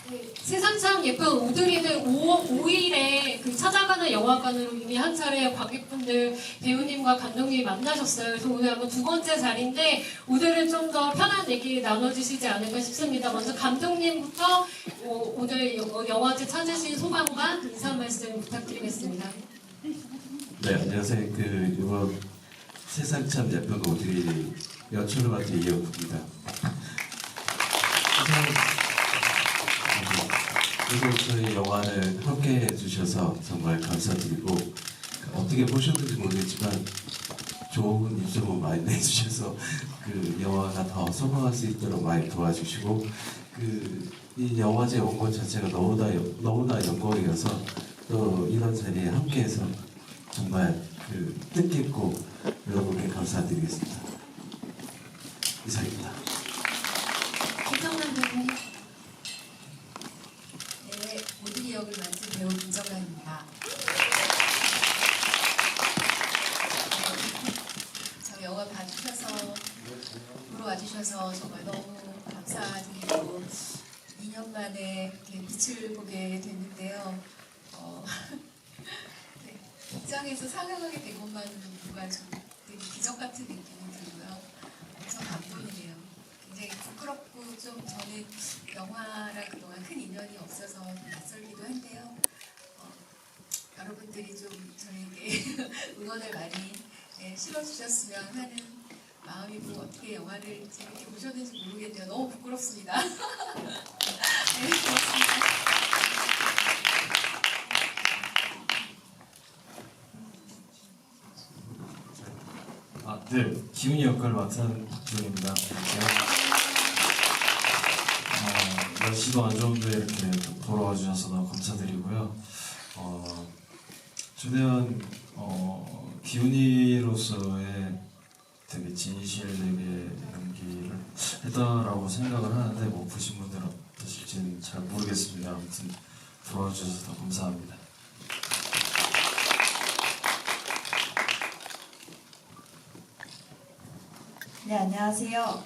네, 세상 참 예쁜 오드리는 5일에 그 찾아가는 영화관으로 이미 한 차례 관객분들, 배우님과 감독님이 만나셨어요. 그래서 오늘 아마 두 번째 자리인데 오늘은 좀 더 편한 얘기 나눠주시지 않을까 싶습니다. 먼저 감독님부터 오늘 영화제 찾으신 소감과 인사 말씀 부탁드리겠습니다. 네, 안녕하세요. 이번 세상 참 예쁜 오드리 연출을 맡은 이영국입니다. 그리고 저희 영화를 함께 해주셔서 정말 감사드리고, 어떻게 보셨는지 모르겠지만 좋은 입소문 많이 내주셔서 그 영화가 더 성공할 수 있도록 많이 도와주시고, 이 영화제 온 것 자체가 너무나 영광이어서 또 이런 자리에 함께해서 정말 뜻깊고 여러분께 감사드리겠습니다. 이상입니다. 김정남 배우님. 네, 오드리 역을 맡은 배우 김정남입니다. 저 영화 봐주셔서, 보러 와주셔서 정말 너무 감사드리고 2년 만에 이렇게 빛을 보게 됐는데요. 네, 극장에서 상영하게 된 것만으로가 좀 되게 기적 같은 느낌이 들고요. 엄청 감동이네요. 굉장히 부끄럽고 좀 저는 영화랑 그동안 큰 인연이 없어서 낯설기도 한데요. 여러분들이 좀 저에게 응원을 많이 실어주셨으면 하는 마음이고, 어떻게 영화를 재밌게 보셨는지 모르겠네요. 너무 부끄럽습니다. 네, 고맙습니다. 네, 기훈이 역할을 맡은 박준입니다. 날씨도 안 좋은데 이렇게 보러 와주셔서 너무 감사드리고요. 최대한 기훈이로서의 되게 진실되게 연기를 했다라고 생각을 하는데, 뭐 보신 분들은 어떠실지는 잘 모르겠습니다. 아무튼 보러 와주셔서 더 감사합니다. 네, 안녕하세요.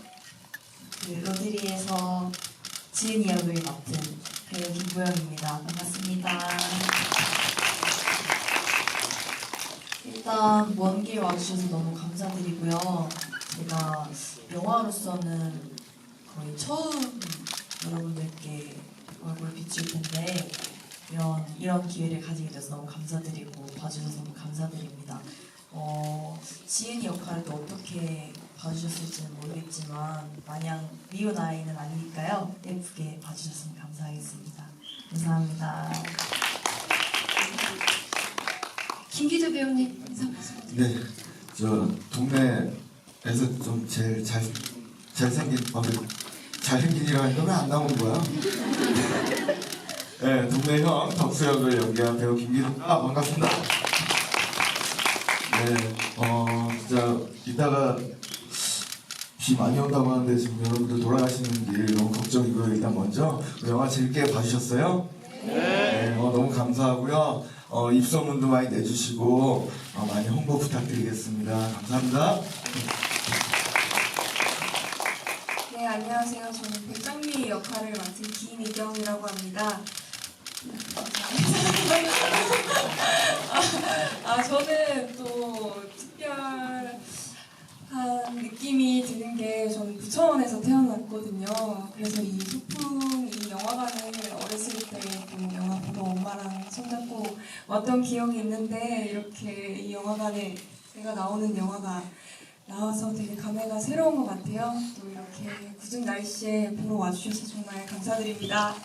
로드리에서 지은이 역을 맡은 배우 김보영입니다. 반갑습니다. 일단 먼 길 와주셔서 너무 감사드리고요. 제가 영화로서는 거의 처음 여러분들께 얼굴을 비출 텐데 이런 기회를 가지게 돼서 너무 감사드리고 봐주셔서 너무 감사드립니다. 지은이 역할을 또 어떻게 봐주셨을지는 모르겠지만 마냥 미운 아이는 아니니까요. 예쁘게 봐주셨으면 감사하겠습니다. 감사합니다. 김기재 배우님 인사 말씀 네, 저 동네에서 좀 제일 잘생긴이라 하니까 왜 안 나오는 거야? 네, 동네 형 덕수 역을 연기한 배우 김기재입니다. 반갑습니다. 네, 진짜 이따가 비 많이 온다고 하는데 지금 여러분들 돌아가시는 길 너무 걱정이고요. 일단 먼저 영화 재밌게 봐주셨어요? 네, 너무 감사하고요. 입소문도 많이 내주시고 많이 홍보 부탁드리겠습니다. 감사합니다. 네, 안녕하세요. 저는 백정미 역할을 맡은 김이경이라고 합니다. 저는 또 특별한 느낌이 드는 게, 저는 부천에서 태어났거든요. 그래서 이 소풍, 이 영화관을 어렸을 때 또 영화 보러 엄마랑 손잡고 왔던 기억이 있는데, 이렇게 이 영화관에 제가 나오는 영화가 나와서 되게 감회가 새로운 것 같아요. 또 이렇게 굳은 날씨에 보러 와주셔서 정말 감사드립니다.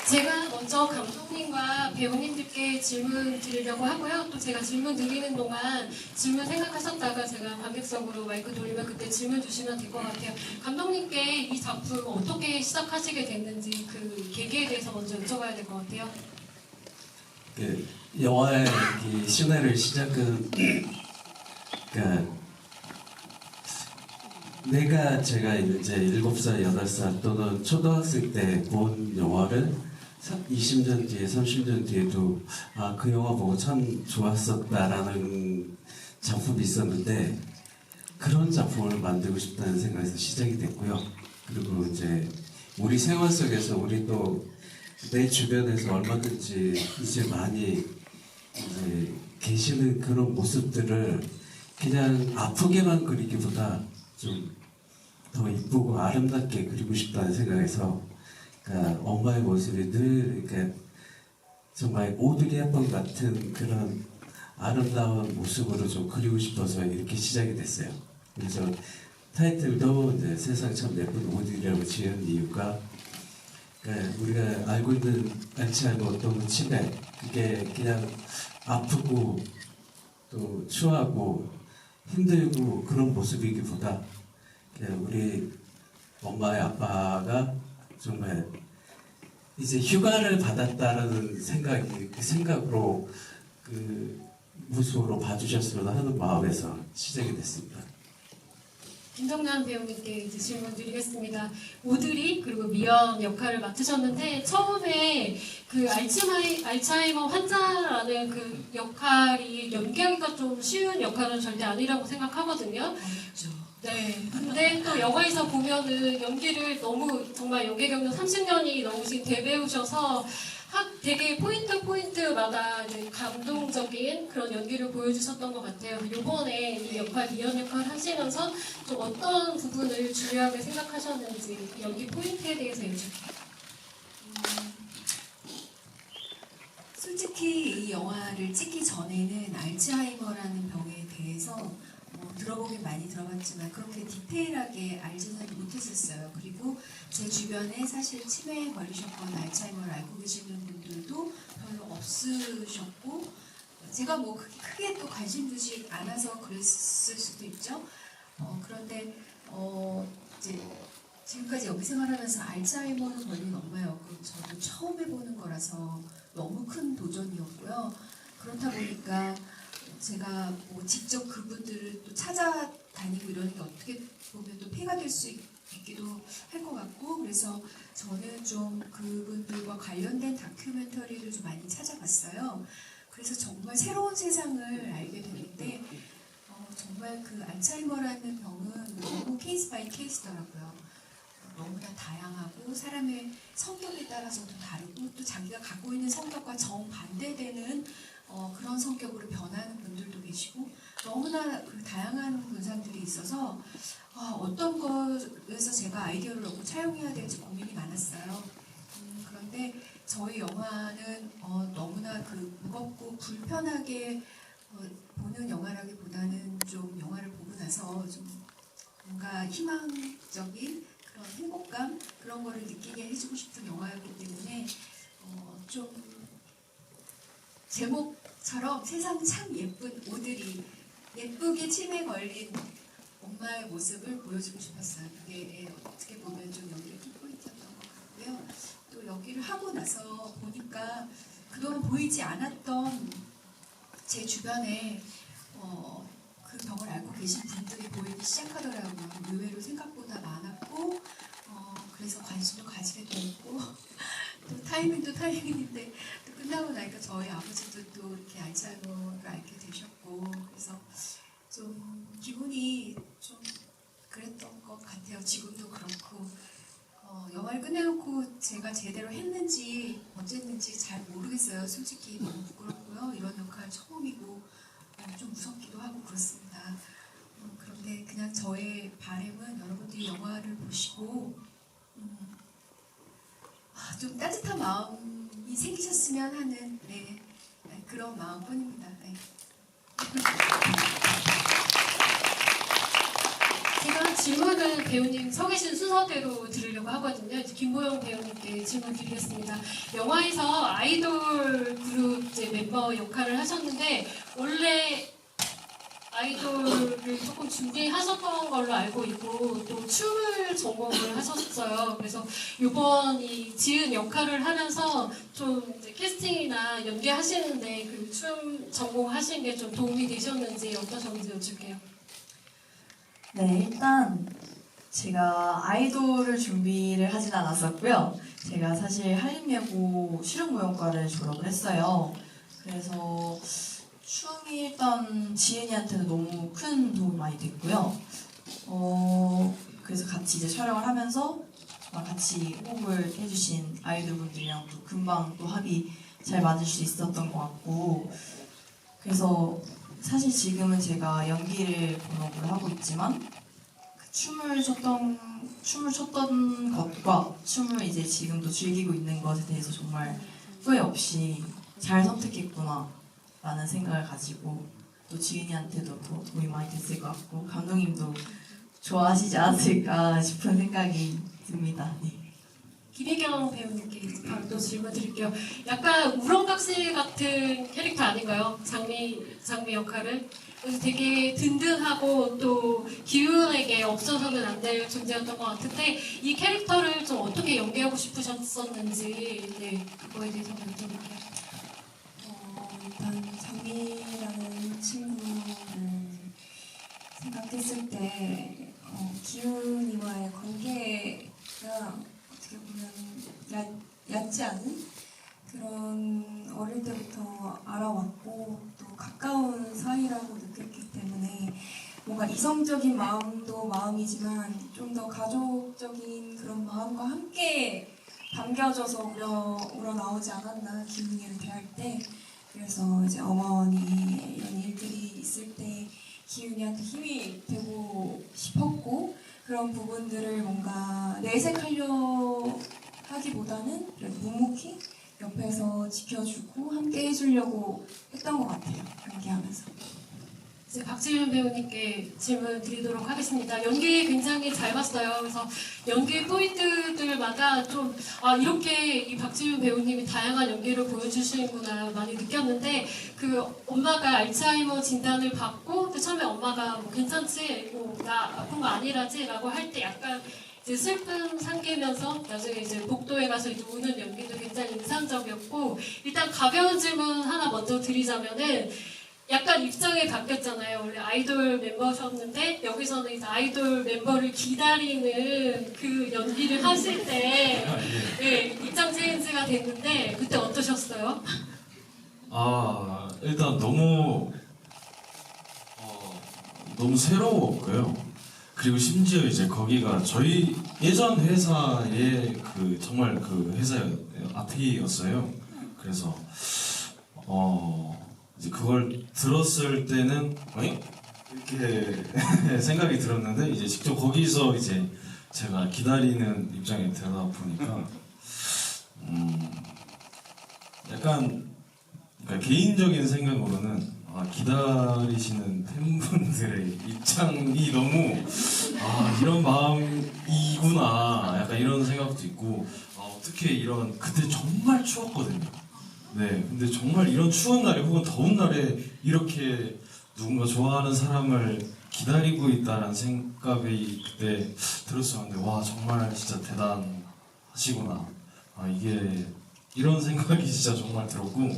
제가 먼저 감독님과 배우님들께 질문 드리려고 하고요. 또 제가 질문 드리는 동안 질문 생각하셨다가 제가 관객석으로 마이크 돌리면 그때 질문 주시면 될 것 같아요. 감독님께 이 작품 어떻게 시작하시게 됐는지 그 계기에 대해서 먼저 여쭤봐야 될 것 같아요. 영화의 시나리오를 시작은 제가 이제 7살, 8살 또는 초등학생 때 본 영화를 20년 뒤에, 30년 뒤에도 그 영화 보고 참 좋았었다라는 작품이 있었는데, 그런 작품을 만들고 싶다는 생각에서 시작이 됐고요. 그리고 이제 우리 생활 속에서 우리 또 내 주변에서 얼마든지 이제 많이 이제 계시는 그런 모습들을 그냥 아프게만 그리기보다 좀 더 이쁘고 아름답게 그리고 싶다는 생각에서 그러니까 엄마의 모습이 늘 이렇게 정말 오드리 헵번 같은 그런 아름다운 모습으로 좀 그리고 싶어서 이렇게 시작이 됐어요. 그래서 타이틀도 이제 세상 참 예쁜 오드리라고 지은 이유가 그러니까 우리가 알고 있는 알츠하이머 어떤 치매 그게 그냥 아프고 또 추하고 힘들고 그런 모습이기보다 그냥 우리 엄마의 아빠가 정말 이제 휴가를 받았다라는 생각이 그 생각으로 그 모습으로 봐주셨으면 하는 마음에서 시작이 됐습니다. 김정남 배우님께 이제 질문 드리겠습니다. 오드리 그리고 미연 역할을 맡으셨는데 처음에 그 알츠하이머 환자라는 그 역할이 연기하기가 좀 쉬운 역할은 절대 아니라고 생각하거든요. 네. 근데 또 영화에서 보면은 연기를 너무 정말 연기 경력 30년이 넘으신 대배우셔서 되게 포인트마다 이제 감동적인 그런 연기를 보여주셨던 것 같아요. 이번에 이 역할, 미연 역할 하시면서 좀 어떤 부분을 중요하게 생각하셨는지 연기 포인트에 대해서 여쭤볼게요. 솔직히 이 영화를 찍기 전에는 알츠하이머라는 병에 대해서 들어보긴 많이 들어봤지만 그렇게 디테일하게 알지는 못했었어요. 그리고 제 주변에 사실 치매에 걸리셨거나 알츠하이머를 앓고 계시는 분들도 별로 없으셨고 제가 뭐 크게 또 관심 두지 않아서 그랬을 수도 있죠. 그런데 이제 지금까지 여기 생활하면서 알츠하이머는 걸린 엄마였고 저도 처음 해보는 거라서 너무 큰 도전이었고요. 그렇다 보니까 제가 뭐 직접 그분들을 또 찾아다니고 이러는 게 어떻게 보면 또 폐가 될 수 있기도 할 것 같고 그래서 저는 좀 그분들과 관련된 다큐멘터리를 좀 많이 찾아봤어요. 그래서 정말 새로운 세상을 알게 됐는데 정말 그 알츠하이머라는 병은 너무 케이스 바이 케이스더라고요. 너무나 다양하고 사람의 성격에 따라서도 다르고 또 자기가 갖고 있는 성격과 정반대되는 그런 성격으로 변하는 분들도 계시고 너무나 그 다양한 분상들이 있어서 어떤 거에서 제가 아이디어를 얻고 차용해야 될지 고민이 많았어요. 그런데 저희 영화는 너무나 그 무겁고 불편하게 보는 영화라기보다는 좀 영화를 보고 나서 좀 뭔가 희망적인 그런 행복감 그런 거를 느끼게 해주고 싶은 영화였기 때문에 좀 제목처럼 세상 참 예쁜 오드리 예쁘게 치매 걸린 엄마의 모습을 보여주고 싶었어요. 그게 어떻게 보면 좀 연기의 키포인트였던 것 같고요. 또 연기를 하고 나서 보니까 그동안 보이지 않았던 제 주변에 그 병을 앓고 계신 분들이 보이기 시작하더라고요. 의외로 생각보다 많았고 그래서 관심도 가지게 되었고 또 타이밍도 타이밍인데 또 끝나고 나니까 저희 아버지도 또 이렇게 알츠하이머를 앓게 되셨고 그래서 좀 기분이 좀 그랬던 것 같아요. 지금도 그렇고 영화를 끝내놓고 제가 제대로 했는지 어쨌는지 잘 모르겠어요. 솔직히 너무 부끄럽고요. 이런 역할 처음이고 좀 무섭기도 하고 그렇습니다. 그런데 그냥 저의 바람은 여러분들이 영화를 보시고 좀 따뜻한 마음이 생기셨으면 하는 그런 마음뿐입니다. 네. 제가 질문을 배우님 서 계신 순서대로 드리려고 하거든요. 이제 김보영 배우님께 질문 드리겠습니다. 영화에서 아이돌 그룹 이제 멤버 역할을 하셨는데 원래 아이돌을 조금 준비하셨던 걸로 알고 있고 또 춤을 전공을 하셨어요. 그래서 이번 이 지은 역할을 하면서 좀 이제 캐스팅이나 연기하시는데 그 춤 전공하신 게 좀 도움이 되셨는지 어떠셨는지 여쭐게요. 네, 일단 제가 아이돌을 준비를 하진 않았었고요. 제가 사실 한림예고 실용무용과를 졸업을 했어요. 그래서 춤이 일단 지은이한테는 너무 큰 도움이 많이 됐고요. 그래서 같이 이제 촬영을 하면서 정말 같이 호흡을 해주신 아이돌분들이랑 또 금방 또 합이 잘 맞을 수 있었던 것 같고, 그래서 사실 지금은 제가 연기를 본업으로 하고 있지만 그 춤을 췄던 것과 춤을 이제 지금도 즐기고 있는 것에 대해서 정말 후회 없이 잘 선택했구나 라는 생각을 가지고 또 지은이한테도 더 도움이 많이 됐을 것 같고 감독님도 좋아하시지 않았을까 싶은 생각이 듭니다. 네. 김혜경 배우님께 바로 또 질문 드릴게요. 약간 우렁각시 같은 캐릭터 아닌가요? 장미 역할은? 그래서 되게 든든하고 또 기훈에게 없어서는 안 될 존재였던 것 같은데 이 캐릭터를 좀 어떻게 연기하고 싶으셨었는지 네, 그거에 대해서 여쭤볼게요. 일단 장미라는 친구를 생각했을 때 기훈이와의 관계가 어떻게 보면 얕지 않은 그런 어릴 때부터 알아왔고 또 가까운 사이라고 느꼈기 때문에 뭔가 이성적인 마음도 마음이지만 좀 더 가족적인 그런 마음과 함께 담겨져서 우러나오지 않았나 기훈이를 대할 때. 그래서 이제 어머니 이런 일들이 있을 때 기훈이한테 힘이 되고 싶었고 그런 부분들을 뭔가 내색하려 하기보다는 그래도 묵묵히 옆에서 지켜주고 함께 해주려고 했던 것 같아요. 연기하면서. 이제 박지윤 배우님께 질문 드리도록 하겠습니다. 연기 굉장히 잘 봤어요. 그래서 연기 포인트들마다 좀 이렇게 이 박지윤 배우님이 다양한 연기를 보여주시는구나 많이 느꼈는데 그 엄마가 알츠하이머 진단을 받고 또 처음에 엄마가 뭐 괜찮지? 나 아픈 거 아니라지? 라고 할 때 약간 이제 슬픔 삼기면서 나중에 이제 복도에 가서 이제 우는 연기도 굉장히 인상적이었고 일단 가벼운 질문 하나 먼저 드리자면은 약간 입장이 바뀌었잖아요. 원래 아이돌 멤버셨는데 여기서는 이제 아이돌 멤버를 기다리는 그 연기를 하실 때 네, 입장 체인지가 됐는데 그때 어떠셨어요? 일단 너무 새로웠고요. 그리고 심지어 이제 거기가 저희 예전 회사의 그 정말 그 회사 앞이었어요. 그래서 이제 그걸 들었을 때는 이렇게 생각이 들었는데 이제 직접 거기서 이제 제가 기다리는 입장에 되다 보니까 약간 그러니까 개인적인 생각으로는 기다리시는 팬분들의 입장이 너무 이런 마음이구나 약간 이런 생각도 있고 어떻게 이런 그때 정말 추웠거든요. 네, 근데 정말 이런 추운 날에 혹은 더운 날에 이렇게 누군가 좋아하는 사람을 기다리고 있다는 생각이 그때 들었었는데 와 정말 진짜 대단하시구나. 이게 이런 생각이 진짜 정말 들었고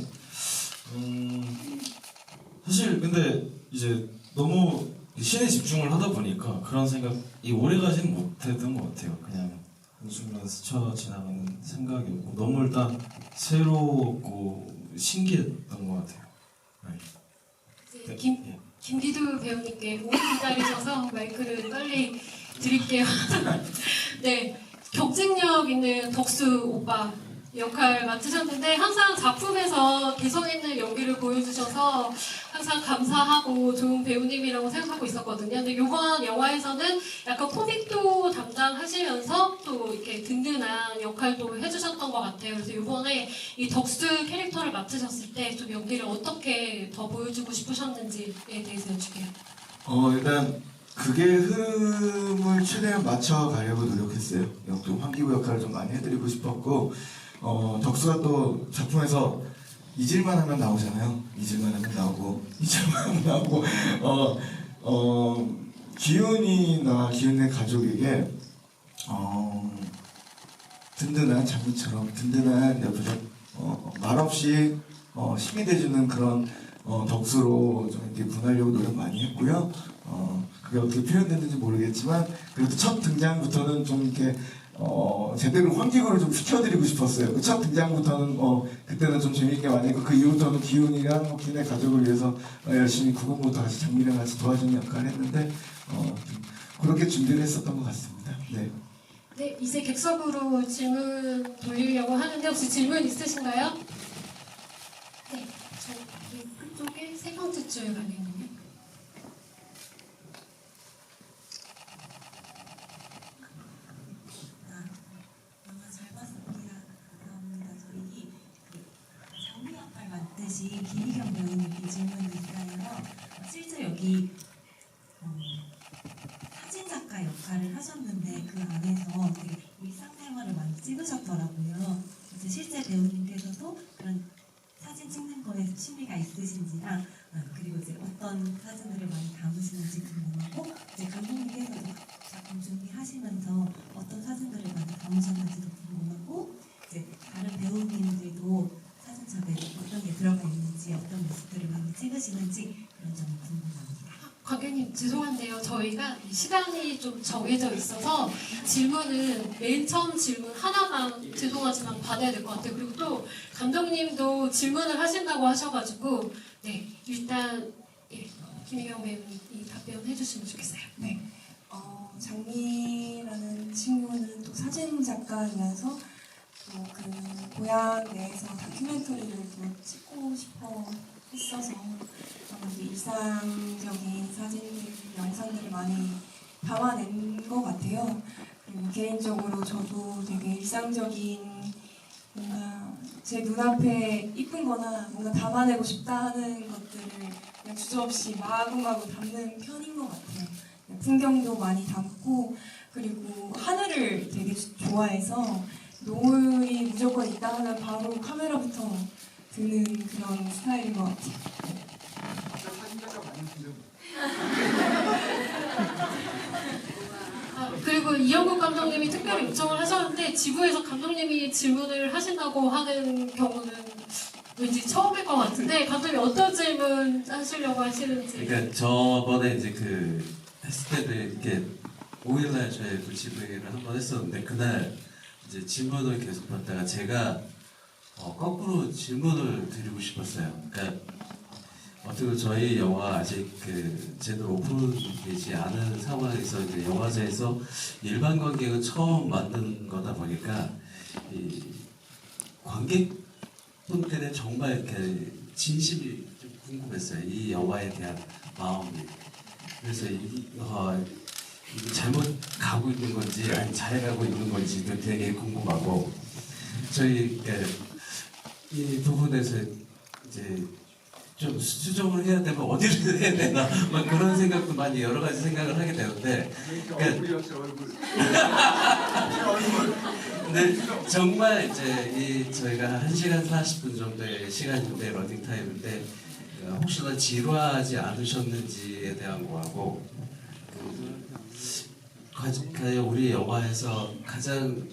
사실 근데 이제 너무 신에 집중을 하다 보니까 그런 생각이 오래가지는 못했던 것 같아요. 그냥 한순간 스쳐 지나가는 생각이었고 너무 일단 새로웠고 신기했던 것 같아요. 이제 김기두 배우님께 오래 기다리셔서 마이크를 빨리 드릴게요. 네, 경쟁력 있는 덕수 오빠 역할 맡으셨는데 항상 작품에서 개성 있는 연기를 보여주셔서 항상 감사하고 좋은 배우님이라고 생각하고 있었거든요. 근데 이번 영화에서는 약간 코믹도 담당하시면서 또 이렇게 든든한 역할도 해주셨던 것 같아요. 그래서 이번에 이 덕수 캐릭터를 맡으셨을 때 좀 연기를 어떻게 더 보여주고 싶으셨는지에 대해서 여쭐게요. 일단 그게 흐름을 최대한 맞춰가려고 노력했어요. 좀 환기구 역할을 좀 많이 해드리고 싶었고 덕수가 또 작품에서 잊을만 하면 나오잖아요. 잊을만 하면 나오고 잊을만 하면 나오고 기훈이나 기훈의 가족에게 든든한 장미처럼 든든한 옆에서 말없이 힘이 돼주는 그런 덕수로 좀 이렇게 분하려고 노력 많이 했고요. 그게 어떻게 표현됐는지 모르겠지만 그래도 첫 등장부터는 좀 이렇게 제대로 환기구를 좀 시켜드리고 싶었어요. 그 첫 등장부터는 그때는 좀 재미있게 많이 했고 그 이후부터는 기훈이랑 기훈의 가족을 위해서 열심히 구공부터 같이 장미랑 같이 도와주는 역할을 했는데 그렇게 준비를 했었던 것 같습니다. 네. 네, 이제 객석으로 질문 돌리려고 하는데 혹시 질문 있으신가요? 네, 저기 끝쪽에 세 번째 줄 관객님. 영화 잘 봤습니다. 감사합니다. 저희 장미 역할 맡으신 김희경 배우님께 질문이 있어요. 실제 여기 사진 작가 역할을 하셨는데 그 안에서 되게 일상생활을 많이 찍으셨더라고요. 그래서 실제 배우님께서도 그런 사진 찍는 거에 취미가 있으신지랑 그리고 이제 어떤 사진들을 많이 담으시는지 궁금하고 이제 감독님께서도 작품 준비하시면서 어떤 사진들을 많이 담으셨는지도 궁금하고 이제 다른 배우님들도 사진첩에 어떤 게 들어가 있는지 어떤 모습들을 많이 찍으시는지 그런 점이 궁금합니다. 관객님 죄송한데요. 저희가 시간이 좀 정해져 있어서 질문은 맨 처음 질문 하나만 죄송하지만 받아야 될 것 같아요. 그리고 또 감독님도 질문을 하신다고 하셔가지고 네 일단 김희경 배우님이 답변해 주시면 좋겠어요. 네. 장미라는 친구는 또 사진 작가이면서 또 그 고향 내에서 다큐멘터리를 또 찍고 싶어 했어서 아무래도 일상적인 사진들, 영상들을 많이 담아낸 것 같아요. 그리고 개인적으로 저도 되게 일상적인 뭔가 제 눈앞에 이쁜 거나 뭔가 담아내고 싶다 하는 것들을 그냥 주저없이 마구마구 담는 편인 것 같아요. 풍경도 많이 담고 그리고 하늘을 되게 좋아해서 노을이 무조건 있다 하면 바로 카메라부터 드는 그런 스타일인 것 같아요. 그리고 이영국 감독님이 특별히 요청을 하셨는데 지부에서 감독님이 질문을 하신다고 하는 경우는 왠지 처음일 것 같은데 감독님 어떤 질문 하시려고 하시는지. 그러니까 저번에 이제 그 했을 때도 이렇게 5일날 저희 그 지부회의를 한번 했었는데 그날 이제 질문을 계속 받다가 제가 거꾸로 질문을 드리고 싶었어요. 그러니까 어떻게 보면 저희 영화 아직 그 제대로 오픈되지 않은 상황에서 이제 영화제에서 일반 관객은 처음 만든 거다 보니까 이 관객분들의 정말 이렇게 진심이 좀 궁금했어요. 이 영화에 대한 마음이. 그래서 이게 잘못 가고 있는 건지 아니 잘 가고 있는 건지도 되게 궁금하고 저희 이 부분에서 이제 좀 수정을 해야 되면 어디를 해야 되나 막 그런 생각도 많이 여러 가지 생각을 하게 되는데 근데 정말 이제 저희가 1시간 40분 정도의 시간인데 러닝 타임인데 혹시나 지루하지 않으셨는지에 대한 거하고 우리 영화에서 가장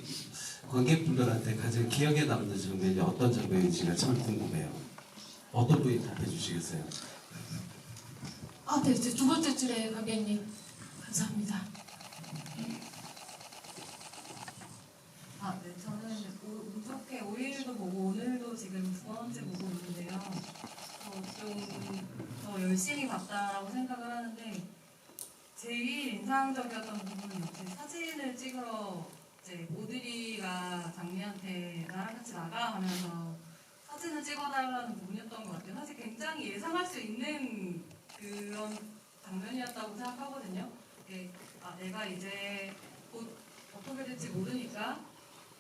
관객분들한테 가장 기억에 남는 장면이 어떤 장면인지가 참 궁금해요. 어떤 분이 답해 주시겠어요? 네, 이제 두 번째 줄에 관객님 감사합니다. 네, 저는 운 좋게 5일도 보고 오늘도 지금 두 번째 보고 있는데요. 좀 더 열심히 봤다라고 생각을 하는데 제일 인상적이었던 부분은 역시 사진을 찍으러 이제 오드리가 장미한테 나랑 같이 나가 하면서 사진을 찍어달라는 부분이었던 것 같아요. 사실 굉장히 예상할 수 있는 그런 장면이었다고 생각하거든요. 내가 이제 곧 어떻게 될지 모르니까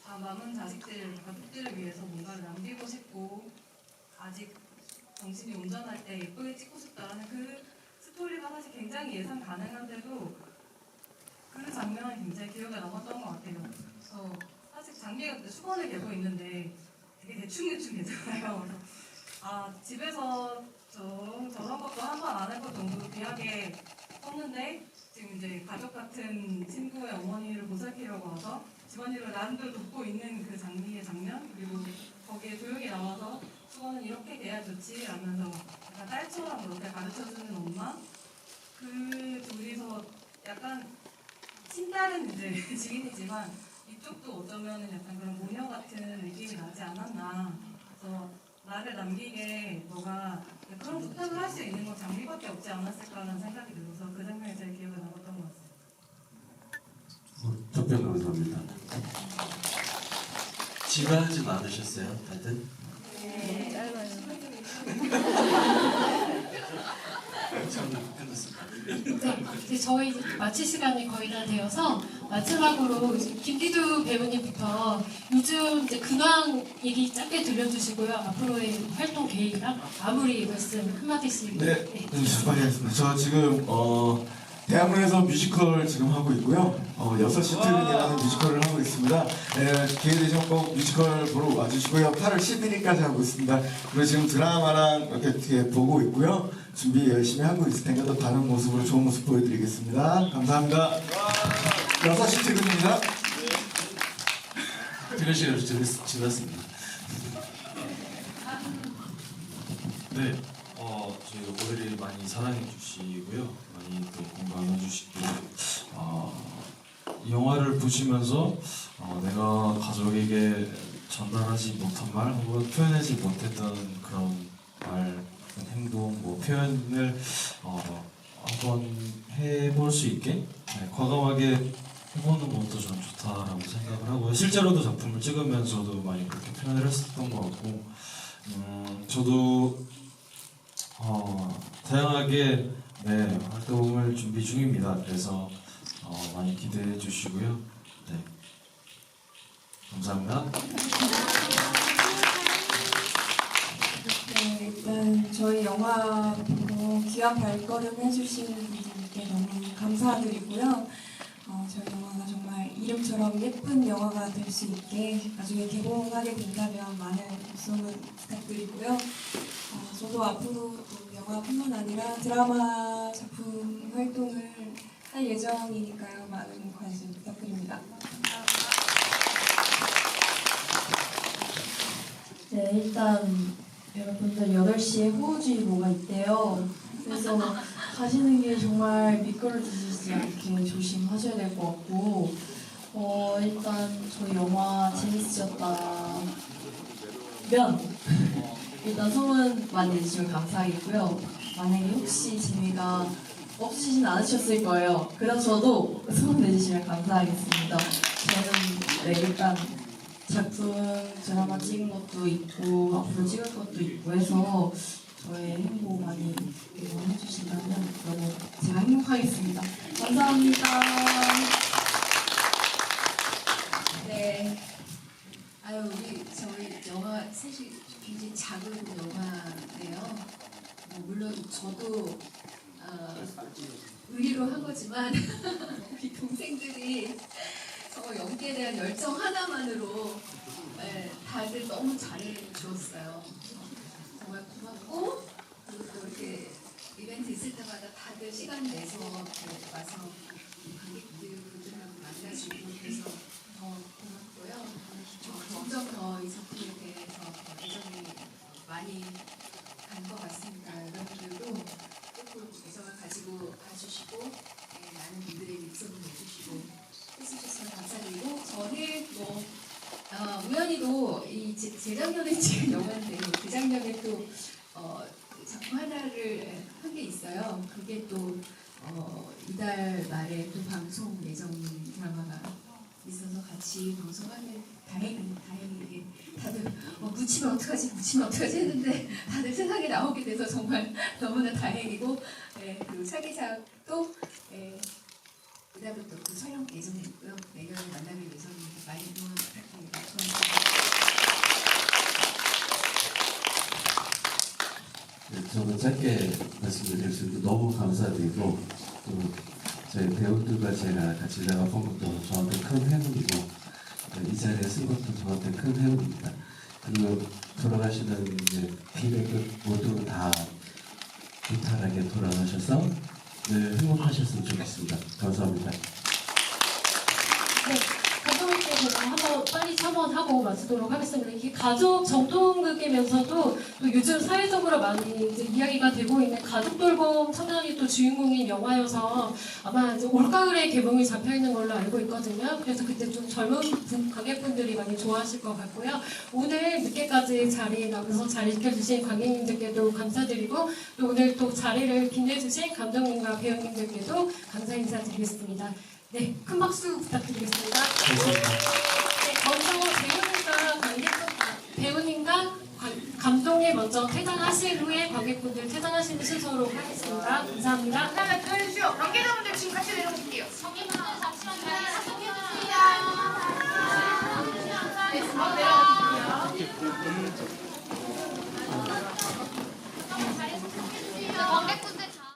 남은 자식들, 가족들을 위해서 뭔가를 남기고 싶고 아직 정신이 온전할 때 예쁘게 찍고 싶다라는 그 스토리가 사실 굉장히 예상 가능한데도 그 장면이 굉장히 기억에 남았던 것 같아요. 그래서 사실 장미가 그때 수건을 개고 있는데 되게 대충대충 되잖아요. 그래서 집에서 저런 것도 한 번 안 해볼 정도로 귀하게 썼는데 지금 이제 가족 같은 친구의 어머니를 보살피려고 와서 집안일을 나름대로 돕고 있는 그 장미의 장면 그리고 거기에 조용히 나와서 수건은 이렇게 돼야 좋지 라면서 약간 딸처럼 그렇게 가르쳐주는 엄마 그 둘이서 약간 친딸은 이제 지인이지만 이쪽도 어쩌면은 약간 그런 모녀 같은 느낌이 나지 않았나. 그래서 나를 남기게 너가 그런 부탁을 할 수 있는 건 장미밖에 없지 않았을까라는 생각이 들어서 그 장면이 제일 기억에 남았던 것 같아요. 답변 감사합니다. 지루하진 않으셨어요, 다들? 네, 이제 저희 이제 마칠 시간이 거의 다 되어서 마지막으로 이제 김기두 배우님부터 요즘 이제 근황 얘기 짧게 들려주시고요. 앞으로의 활동 계획이랑 마무리 말씀 한마디씩. 네, 빨리 하겠습니다. 저 지금 대학로에서 뮤지컬 지금 하고 있고요. 6시 트윈이라는 뮤지컬을 하고 있습니다. 네, 기회 되시면 꼭 뮤지컬 보러 와주시고요. 8월 11일까지 하고 있습니다. 그리고 지금 드라마랑 이렇게 보고 있고요. 준비 열심히 하고 있을 테니까 또 다른 모습으로 좋은 모습 보여드리겠습니다. 감사합니다. 6시 트윈입니다. 퇴근 시간 지났습니다. 네, 저희 모델이 많이 사랑해 주시고요, 많이 또 공감해 주시고, 이 영화를 보시면서 내가 가족에게 전달하지 못한 말 혹은 표현하지 못했던 그런 말, 행동, 뭐 표현을 한번 해볼 수 있게 과감하게 해보는 것도 좀 좋다라고 생각을 하고요. 실제로도 작품을 찍으면서도 많이 그렇게 표현을 했었던 것 같고, 저도 다양하게 활동을 준비 중입니다. 그래서 많이 기대해 주시고요. 네, 감사합니다. 네, 일단 저희 영화 보고 귀한 발걸음 해주시는 분들께 너무 감사드리고요. 저희 영화가 정말 이름처럼 예쁜 영화가 될 수 있게 나중에 개봉하게 된다면 많은 입소문 부탁드리고요. 저도 앞으로 또 영화뿐만 아니라 드라마 작품 활동을 할 예정이니까요. 많은 관심 부탁드립니다. 네, 일단 여러분들 8시에 호우주의보가 있대요. 그래서 가시는 길 정말 미끄러지지 않게 조심하셔야 될 것 같고, 일단 저희 영화 재밌으셨다면 일단 소문 많이 내주시면 감사하겠고요. 만약에 혹시 재미가 없으시진 않으셨을 거예요. 그래서도 소문 내주시면 감사하겠습니다. 저는 일단 작품 드라마 찍은 것도 있고 앞으로 찍을 것도 있고 해서 저의 행복 많이 응원해 주신다면 너무 제가 행복하겠습니다. 감사합니다. 네. 저희 영화 사실 굉장히 작은 영화네요. 물론 저도 의리로 한 거지만 우리 동생들이 연기에 대한 열정 하나만으로 다들 너무 잘해 주었어요. 정말 고맙고, 그리고 또 이렇게 이벤트 있을 때마다 다들 시간 내서 이렇게 와서 관객분들하고 만나주고 그래서 더 고맙고요. 점점 더 이 작품에 대해서 애정이 많이 간 것 같습니다. 여러분들도 꼭 애정을 가지고 봐주시고 많은 분들의 입소문 내주시고 해주셔서 감사드리고, 저는 우연히도 이 재작년에 찍은 영화인데 재작년에 또 작품 하나를 한 게 있어요. 그게 또 이달 말에 또 방송 예정인 드라마가 있어서 같이 방송하는 다행히 이게 다들 묻히면 어떡하지 했는데 다들 세상에 나오게 돼서 정말 너무나 다행이고, 그리고 차기작도 이달부터 그 촬영 예정에 있고요. 내년에 만나뵐 예정입니다. 많이 응원 부탁드립니다. 네, 저는 짧게 말씀드릴 수 있는데 너무 감사드리고, 또 저희 배우들과 제가 같이 작업한 것도 저한테 큰 행운이고, 이 자리에 쓴 것도 저한테 큰 행운입니다. 그리고 돌아가시는 이제 비백을 모두 다 무탈하게 돌아가셔서 늘 행복하셨으면 좋겠습니다. 감사합니다. 네, 감독님께서 한번 빨리 첨언하고 마치도록 하겠습니다. 이게 가족 정통극이면서도 또 요즘 사회적으로 많이 이제 이야기가 되고 있는 가족 돌봄 청년이 또 주인공인 영화여서 아마 이제 올가을에 개봉이 잡혀 있는 걸로 알고 있거든요. 그래서 그때 좀 젊은 관객분들이 많이 좋아하실 것 같고요. 오늘 늦게까지 자리에 나와서 자리 지켜주신 관객님들께도 감사드리고, 또 오늘 또 자리를 빛내주신 감독님과 배우님들께도 감사 인사드리겠습니다. 네, 큰 박수 부탁드리겠습니다. 네, 먼저 배우님과 감독이 먼저 퇴장하신 후에 관객분들 퇴장하시는 순서로 하겠습니다. 감사합니다. 그다음에 도와주시오. 관계자분들 지금 같이 내려오세요.